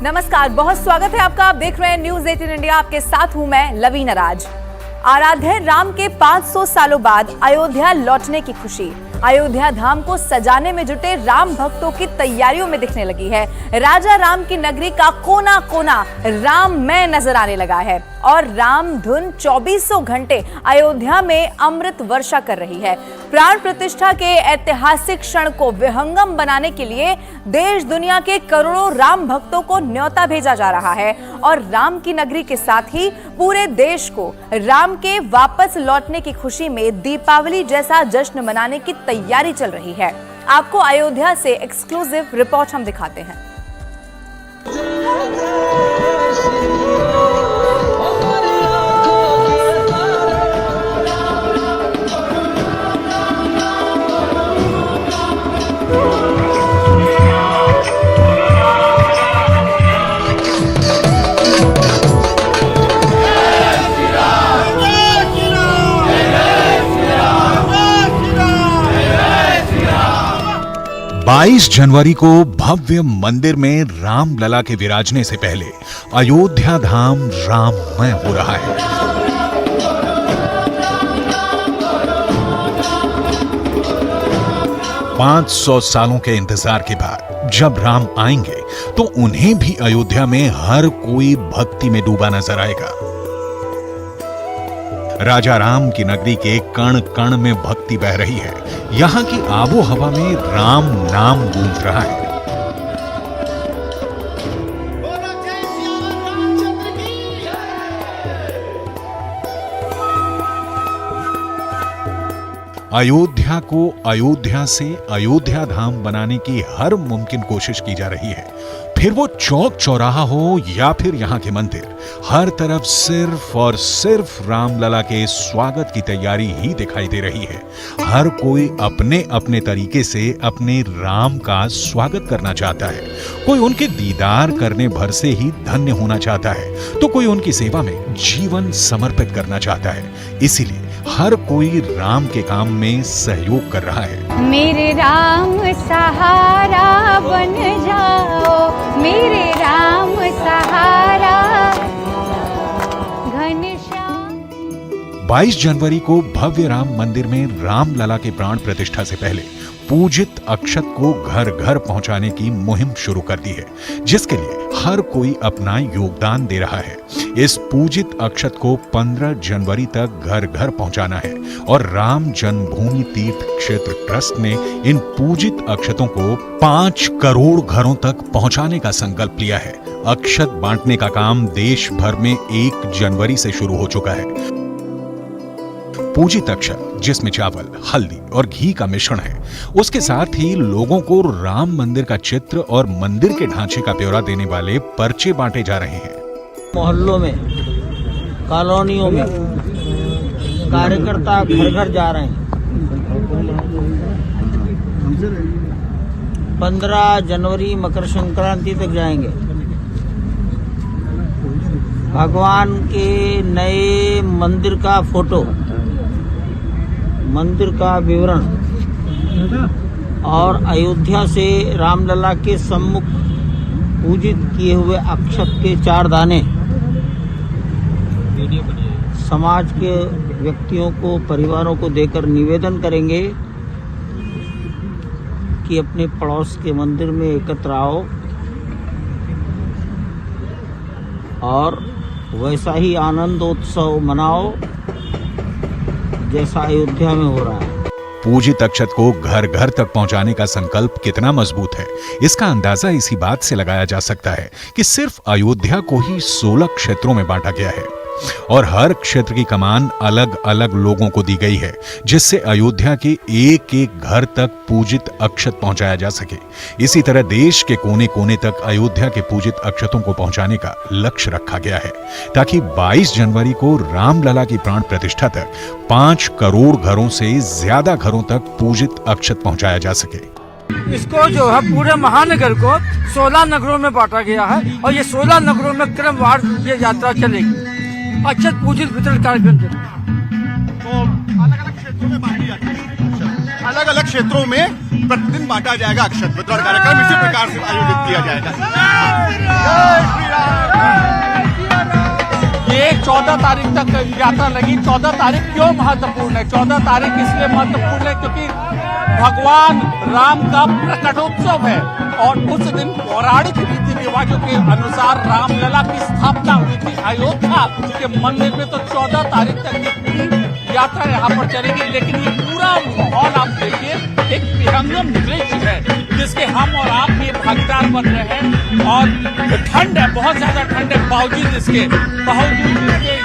नमस्कार, बहुत स्वागत है आपका। आप देख रहे हैं न्यूज 18 इंडिया। आपके साथ हूं मैं लवीना राज। आराध्य राम के 500 सालों बाद अयोध्या लौटने की खुशी अयोध्या धाम को सजाने में जुटे राम भक्तों की तैयारियों में दिखने लगी है। राजा राम की नगरी का कोना कोना राममय नजर आने लगा है और राम धुन 24 घंटे अयोध्या में अमृत वर्षा कर रही है। प्राण प्रतिष्ठा के ऐतिहासिक क्षण को विहंगम बनाने के लिए देश दुनिया के करोड़ों राम भक्तों को न्योता भेजा जा रहा है और राम की नगरी के साथ ही पूरे देश को राम के वापस लौटने की खुशी में दीपावली जैसा जश्न मनाने की तैयारी चल रही है। आपको अयोध्या से एक्सक्लूसिव रिपोर्ट हम दिखाते हैं। 22 जनवरी को भव्य मंदिर में राम लला के विराजने से पहले अयोध्या धाम राममय हो रहा है। पांच 500 सालों के इंतजार के बाद जब राम आएंगे तो उन्हें भी अयोध्या में हर कोई भक्ति में डूबा नजर आएगा। राजा राम की नगरी के कण कण में भक्ति बह रही है। यहाँ की आबो हवा में राम नाम गूंज रहा है। अयोध्या को अयोध्या से अयोध्या धाम बनाने की हर मुमकिन कोशिश की जा रही है। फिर वो चौक चौराहा हो या फिर यहाँ के मंदिर, हर तरफ सिर्फ और सिर्फ रामलला के स्वागत की तैयारी ही दिखाई दे रही है। हर कोई अपने अपने तरीके से अपने राम का स्वागत करना चाहता है। कोई उनके दीदार करने भर से ही धन्य होना चाहता है तो कोई उनकी सेवा में जीवन समर्पित करना चाहता है। इसीलिए हर कोई राम के काम में सहयोग कर रहा है। मेरे राम सहारा बन जाओ, मेरे राम सहारा घनश्याम। 22 जनवरी को भव्य राम मंदिर में राम लला के प्राण प्रतिष्ठा से पहले पूजित अक्षत को घर घर पहुंचाने की मुहिम शुरू कर दी है, जिसके लिए हर कोई अपना योगदान दे रहा है। इस पूजित अक्षत को 15 जनवरी तक घर घर पहुंचाना है और राम जन्मभूमि तीर्थ क्षेत्र ट्रस्ट ने इन पूजित अक्षतों को 5 करोड़ घरों तक पहुंचाने का संकल्प लिया है। अक्षत बांटने का काम देश भर में 1 जनवरी से शुरू हो चुका है। पूजित अक्षत, जिसमें चावल, हल्दी और घी का मिश्रण है, उसके साथ ही लोगों को राम मंदिर का चित्र और मंदिर के ढांचे का ब्यौरा देने वाले पर्चे बांटे जा रहे हैं। मोहल्लों में, कॉलोनियों में कार्यकर्ता घर घर जा रहे हैं। 15 जनवरी मकर संक्रांति तक जाएंगे। भगवान के नए मंदिर का फोटो, मंदिर का विवरण और अयोध्या से रामलला के सम्मुख पूजित किए हुए अक्षत के 4 दाने समाज के व्यक्तियों को, परिवारों को देकर निवेदन करेंगे कि अपने पड़ोस के मंदिर में एकत्र आओ और वैसा ही आनंदोत्सव मनाओ जैसा अयोध्या में हो रहा है। पूजित अक्षत को घर घर तक पहुंचाने का संकल्प कितना मजबूत है, इसका अंदाजा इसी बात से लगाया जा सकता है कि सिर्फ अयोध्या को ही 16 क्षेत्रों में बांटा गया है और हर क्षेत्र की कमान अलग अलग लोगों को दी गई है, जिससे अयोध्या के एक एक घर तक पूजित अक्षत पहुंचाया जा सके। इसी तरह देश के कोने कोने तक अयोध्या के पूजित अक्षतों को पहुंचाने का लक्ष्य रखा गया है, ताकि 22 जनवरी को रामलला की प्राण प्रतिष्ठा तक 5 करोड़ घरों से ज्यादा घरों तक पूजित अक्षत पहुंचाया जा सके। इसको जो है पूरे महानगर को 16 नगरों में बांटा गया है और ये 16 नगरों में क्रमवार ये यात्रा चलेगी। अक्षत पूजित वितरण कार्यक्रम तो अलग-अलग क्षेत्रों में बांटी जाती है। अलग-अलग क्षेत्रों में प्रतिदिन बांटा जाएगा अक्षत वितरण कार्यक्रम, इसी प्रकार से आयोजित किया जाएगा। 14 तारीख तक यात्रा लगी। 14 तारीख क्यों महत्वपूर्ण है? 14 तारीख इसलिए महत्वपूर्ण है क्योंकि भगवान राम का प्रकटोत्सव है और उस दिन पौराणिक रीति रिवाजों के अनुसार रामलला की स्थापना हुई थी अयोध्या के मंदिर में। तो 14 तारीख तक ये पूरी यात्रा यहाँ पर चलेगी। लेकिन ये पूरा माहौल आप देखिए, एक विहंगम दृश्य है जिसके हम और आप भी भागीदार बन रहे हैं। और ठंड है, बहुत ज्यादा ठंड है, बावजूद इसके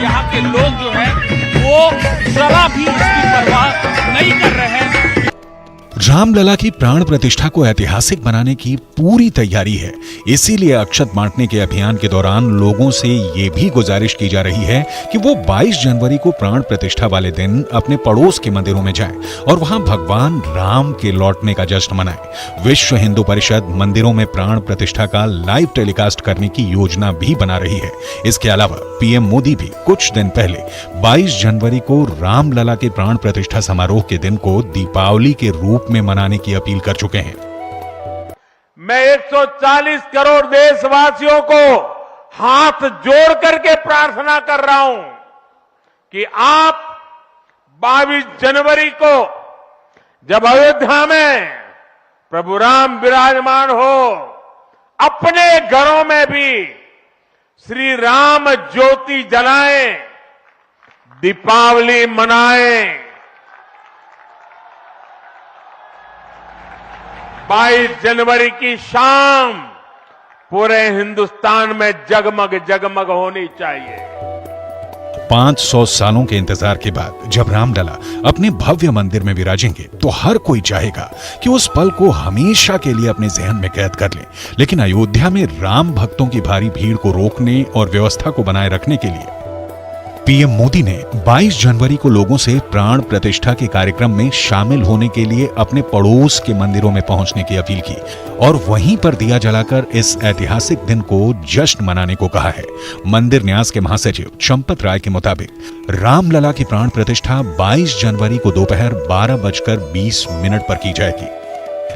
यहाँ के लोग जो है वो जरा भी इसकी परवाह नहीं कर रहे हैं। रामलला की प्राण प्रतिष्ठा को ऐतिहासिक बनाने की पूरी तैयारी है। इसीलिए अक्षत बांटने के अभियान के दौरान लोगों से ये भी गुजारिश की जा रही है कि वो 22 जनवरी को प्राण प्रतिष्ठा वाले दिन अपने पड़ोस के मंदिरों में जाएं और वहां भगवान राम के लौटने का जश्न मनाएं। विश्व हिंदू परिषद मंदिरों में प्राण प्रतिष्ठा का लाइव टेलीकास्ट करने की योजना भी बना रही है। इसके अलावा पीएम मोदी भी कुछ दिन पहले 22 जनवरी को रामलला के प्राण प्रतिष्ठा समारोह के दिन को दीपावली के रूप में मनाने की अपील कर चुके हैं। मैं 140 करोड़ देशवासियों को हाथ जोड़ करके प्रार्थना कर रहा हूं कि आप 22 जनवरी को जब अयोध्या में प्रभु राम विराजमान हो, अपने घरों में भी श्री राम ज्योति जलाएं, दीपावली मनाएं। 22 जनवरी की शाम पूरे हिंदुस्तान में जगमग जगमग होनी चाहिए। 500 सालों के इंतजार के बाद जब रामलला अपने भव्य मंदिर में विराजेंगे तो हर कोई चाहेगा कि उस पल को हमेशा के लिए अपने जहन में कैद कर ले। लेकिन अयोध्या में राम भक्तों की भारी भीड़ को रोकने और व्यवस्था को बनाए रखने के लिए पीएम मोदी ने 22 जनवरी को लोगों से प्राण प्रतिष्ठा के कार्यक्रम में शामिल होने के लिए अपने पड़ोस के मंदिरों में पहुंचने की अपील की और वहीं पर दिया जलाकर इस ऐतिहासिक दिन को जश्न मनाने को कहा है। मंदिर न्यास के महासचिव चंपत राय के मुताबिक रामलला की प्राण प्रतिष्ठा 22 जनवरी को दोपहर 12:20 पर की जाएगी।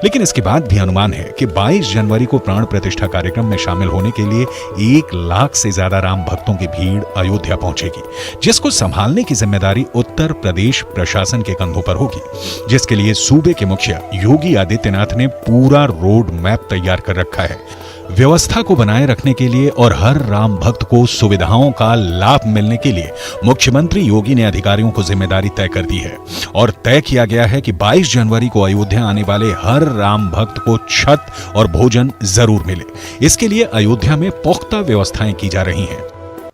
लेकिन इसके बाद भी अनुमान है कि 22 जनवरी को प्राण प्रतिष्ठा कार्यक्रम में शामिल होने के लिए 1 लाख से ज्यादा राम भक्तों की भीड़ अयोध्या पहुंचेगी, जिसको संभालने की जिम्मेदारी उत्तर प्रदेश प्रशासन के कंधों पर होगी, जिसके लिए सूबे के मुखिया योगी आदित्यनाथ ने पूरा रोड मैप तैयार कर रखा है। व्यवस्था को बनाए रखने के लिए और हर राम भक्त को सुविधाओं का लाभ मिलने के लिए मुख्यमंत्री योगी ने अधिकारियों को जिम्मेदारी तय कर दी है और तय किया गया है कि 22 जनवरी को अयोध्या आने वाले हर राम भक्त को छत और भोजन जरूर मिले। इसके लिए अयोध्या में पुख्ता व्यवस्थाएं की जा रही हैं।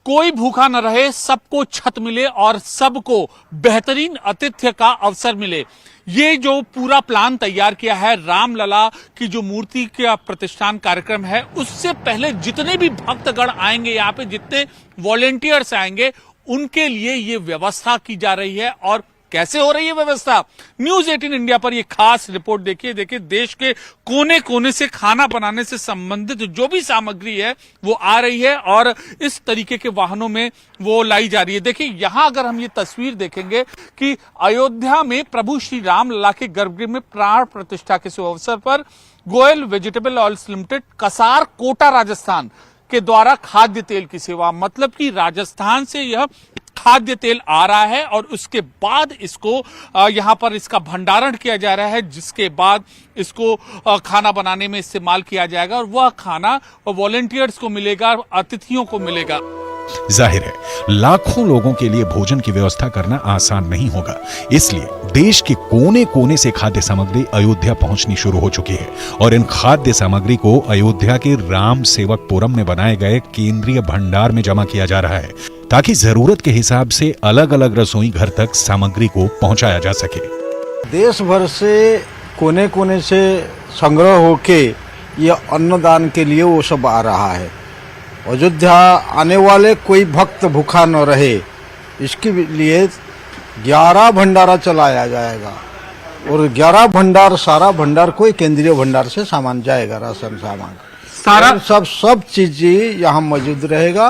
कोई भूखा न रहे, सबको छत मिले और सबको बेहतरीन आतिथ्य का अवसर मिले। ये जो पूरा प्लान तैयार किया है रामलला की जो मूर्ति का प्रतिष्ठान कार्यक्रम है, उससे पहले जितने भी भक्तगण आएंगे यहाँ पे, जितने वॉलेंटियर्स आएंगे, उनके लिए ये व्यवस्था की जा रही है। और कैसे हो रही है व्यवस्था? न्यूज 18 इंडिया पर ये खास रिपोर्ट देखिए। देश के कोने कोने से खाना बनाने से संबंधित जो भी सामग्री है वो आ रही है और इस तरीके के वाहनों में वो लाई जा रही है। देखिए यहां अगर हम ये तस्वीर देखेंगे कि अयोध्या में प्रभु श्री रामलला के गर्भगृह में प्राण प्रतिष्ठा के शुभ अवसर पर Goyal vegetable oils limited, Kasar, Kota, Rajasthan के द्वारा खाद्य तेल की सेवा, मतलब कि राजस्थान से यह खाद्य तेल आ रहा है और उसके बाद इसको यहाँ पर इसका भंडारण किया जा रहा है, जिसके बाद इसको खाना बनाने में इस्तेमाल किया जाएगा और वह खाना वॉलेंटियर्स को मिलेगा, अतिथियों को मिलेगा। जाहिर है लाखों लोगों के लिए भोजन की व्यवस्था करना आसान नहीं होगा, इसलिए देश के कोने कोने से खाद्य सामग्री अयोध्या पहुंचनी शुरू हो चुकी है और इन खाद्य सामग्री को अयोध्या के राम सेवकपुरम में बनाए गए केंद्रीय भंडार में जमा किया जा रहा है, ताकि जरूरत के हिसाब से अलग अलग रसोई घर तक सामग्री को पहुंचाया जा सके। देश भर से कोने कोने से संग्रह होके ये अन्नदान के लिए वो सब आ रहा है। अयोध्या आने वाले कोई भक्त भूखा न रहे, इसके लिए 11 भंडारा चलाया जाएगा और 11 भंडार, सारा भंडार कोई केंद्रीय भंडार से सामान जाएगा, राशन सामान सारा सब चीज यहाँ मौजूद रहेगा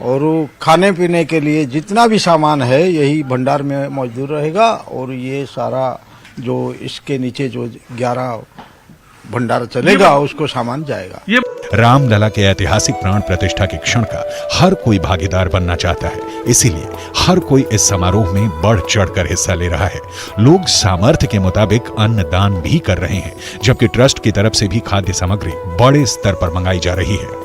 और खाने पीने के लिए जितना भी सामान है यही भंडार में मौजूद रहेगा। और ये सारा जो इसके नीचे जो 11 भंडारा चलेगा, उसको सामान जाएगा। ये रामलला के ऐतिहासिक प्राण प्रतिष्ठा के क्षण का हर कोई भागीदार बनना चाहता है, इसीलिए हर कोई इस समारोह में बढ़ चढ़कर हिस्सा ले रहा है। लोग सामर्थ्य के मुताबिक अन्न दान भी कर रहे हैं, जबकि ट्रस्ट की तरफ से भी खाद्य सामग्री बड़े स्तर पर मंगाई जा रही है।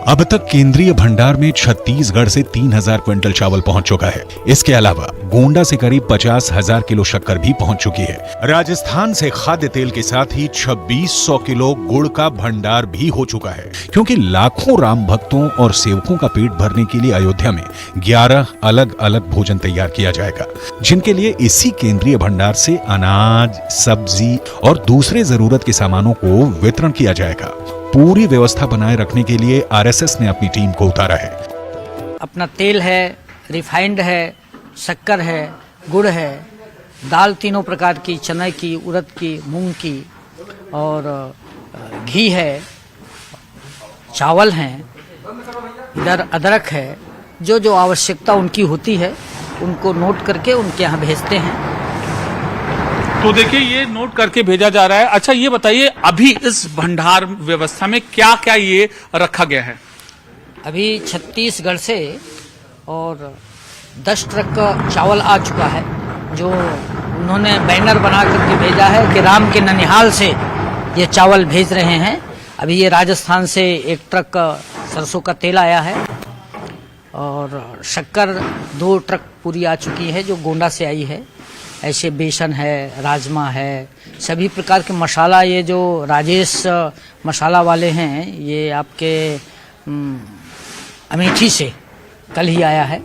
अब तक केंद्रीय भंडार में छत्तीसगढ़ से 3000 क्विंटल चावल पहुंच चुका है। इसके अलावा गोंडा से करीब 50,000 किलो शक्कर भी पहुंच चुकी है। राजस्थान से खाद्य तेल के साथ ही 2600 किलो गुड़ का भंडार भी हो चुका है, क्योंकि लाखों राम भक्तों और सेवकों का पेट भरने के लिए अयोध्या में 11 अलग अलग भोजन तैयार किया जाएगा, जिनके लिए इसी केंद्रीय भंडार से अनाज, सब्जी और दूसरे जरूरत के सामानों को वितरण किया जाएगा। पूरी व्यवस्था बनाए रखने के लिए आरएसएस ने अपनी टीम को उतारा है। अपना तेल है, रिफाइंड है, शक्कर है, गुड़ है, दाल तीनों प्रकार की, चने की, उड़द की, मूंग की, और घी है, चावल हैं, इधर अदरक है। जो जो आवश्यकता उनकी होती है उनको नोट करके उनके यहाँ भेजते हैं। तो देखिए ये नोट करके भेजा जा रहा है। अच्छा ये बताइए अभी इस भंडार व्यवस्था में क्या क्या ये रखा गया है? अभी छत्तीसगढ़ से और 10 ट्रक का चावल आ चुका है, जो उन्होंने बैनर बना करके भेजा है कि राम के ननिहाल से ये चावल भेज रहे हैं। अभी ये राजस्थान से 1 ट्रक का सरसों का तेल आया है, और शक्कर 2 ट्रक पूरी आ चुकी है जो गोंडा से आई है। ऐसे बेसन है, राजमा है, सभी प्रकार के मसाला, ये जो राजेश मसाला वाले हैं ये आपके अमेठी से कल ही आया है।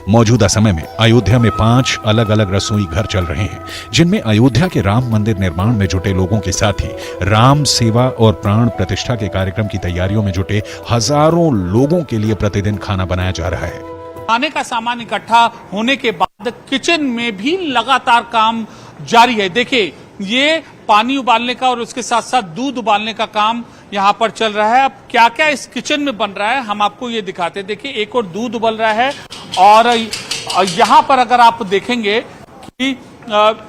मौजूदा समय में अयोध्या में 5 अलग अलग रसोई घर चल रहे हैं, जिनमें अयोध्या के राम मंदिर निर्माण में जुटे लोगों के साथ ही राम सेवा और प्राण प्रतिष्ठा के कार्यक्रम की तैयारियों में जुटे हजारों लोगों के लिए प्रतिदिन खाना बनाया जा रहा है। खाने का सामान इकट्ठा होने के बाद किचन में भी लगातार काम जारी है। देखिए ये पानी उबालने का और उसके साथ साथ दूध उबालने का काम यहाँ पर चल रहा है। अब क्या क्या इस किचन में बन रहा है हम आपको ये दिखाते हैं। देखिए एक और दूध उबल रहा है, और यहाँ पर अगर आप देखेंगे कि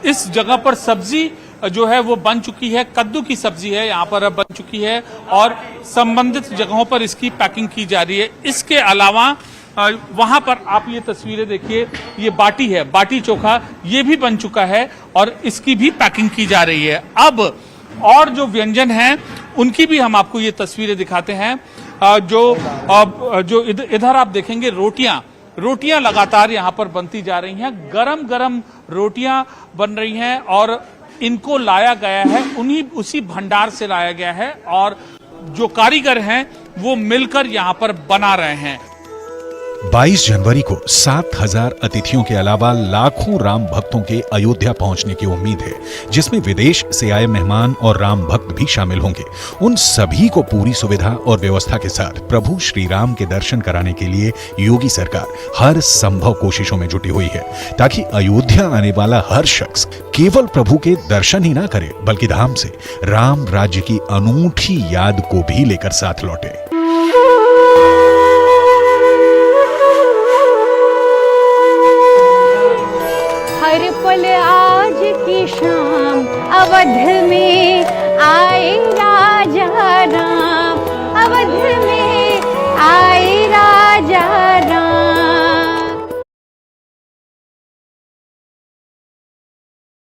इस जगह पर सब्जी जो है वो बन चुकी है, कद्दू की सब्जी है यहाँ पर बन चुकी है, और संबंधित जगहों पर इसकी पैकिंग की जा रही है। इसके अलावा वहां पर आप ये तस्वीरें देखिए, ये बाटी है, बाटी चोखा, ये भी बन चुका है और इसकी भी पैकिंग की जा रही है। अब और जो व्यंजन हैं उनकी भी हम आपको ये तस्वीरें दिखाते हैं। जो इधर आप देखेंगे रोटियां लगातार यहाँ पर बनती जा रही हैं, गरम गरम रोटियां बन रही हैं, और इनको लाया गया है उसी भंडार से लाया गया है, और जो कारीगर हैं वो मिलकर यहाँ पर बना रहे हैं। 22 जनवरी को 7000 अतिथियों के अलावा लाखों राम भक्तों के अयोध्या पहुंचने की उम्मीद है, जिसमें विदेश से आए मेहमान और राम भक्त भी शामिल होंगे। उन सभी को पूरी सुविधा और व्यवस्था के साथ प्रभु श्री राम के दर्शन कराने के लिए योगी सरकार हर संभव कोशिशों में जुटी हुई है, ताकि अयोध्या आने वाला हर शख्स केवल प्रभु के दर्शन ही ना करे, बल्कि धाम से राम राज्य की अनूठी याद को भी लेकर साथ लौटे। हर पल आज की शाम अवध में